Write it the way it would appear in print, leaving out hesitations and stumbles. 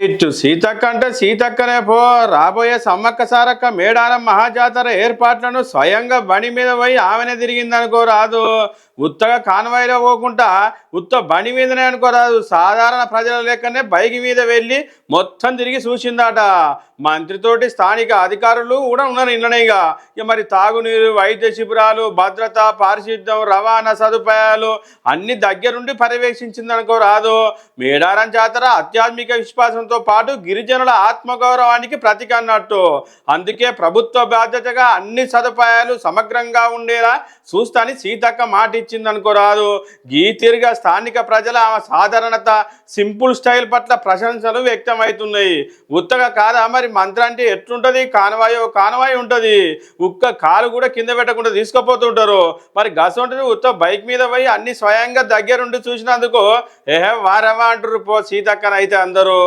ఇటు సీతక్క అంటే సీతక్కనే పో. రాబోయే సమ్మక్క సారక్క మేడారం మహాజాతర ఏర్పాట్లను స్వయంగా బండి మీద పోయి ఆమెనే తిరిగిందనుకో రాదు. ఉత్తగా కాన్వాయ్లో పోకుండా బండి మీదనే అనుకోరాదు, సాధారణ ప్రజల లెక్కనే బైక్ మీద వెళ్ళి మొత్తం తిరిగి చూసిందట. మంత్రితోటి స్థానిక అధికారులు కూడా ఉన్నారు ఇంట్లోనేగా. ఇక మరి తాగునీరు, వైద్య శిబిరాలు, భద్రత, పారిశుద్ధ్యం, రవాణా సదుపాయాలు అన్ని దగ్గరుండి పర్యవేక్షించింది అనుకో రాదు. మేడారం జాతర ఆధ్యాత్మిక విశ్వాసంతో పాటు గిరిజనుల ఆత్మగౌరవానికి ప్రతీక అన్నట్టు. అందుకే ప్రభుత్వ బాధ్యతగా అన్ని సదుపాయాలు సమగ్రంగా ఉండేలా చూస్తాని సీతక్క మాట ఇచ్చింది అనుకో రాదు. గీ తీరుగా స్థానిక ప్రజల సాధారణత, సింపుల్ స్టైల్ పట్ల ప్రశంసలు వ్యక్తమవుతున్నాయి. ఉత్తగా కాదా మరి మంత్రం అంటే ఎట్లుంటది? కానవాయి ఉంటది, ఉక్క కాలు కూడా కింద పెట్టకుండా తీసుకుపోతుంటారు. మరి గసంటది బైక్ మీద పోయి అన్ని స్వయంగా దగ్గరుండి చూసినందుకు వారవా అంటారు పో సీతక్కనైతే అందరూ.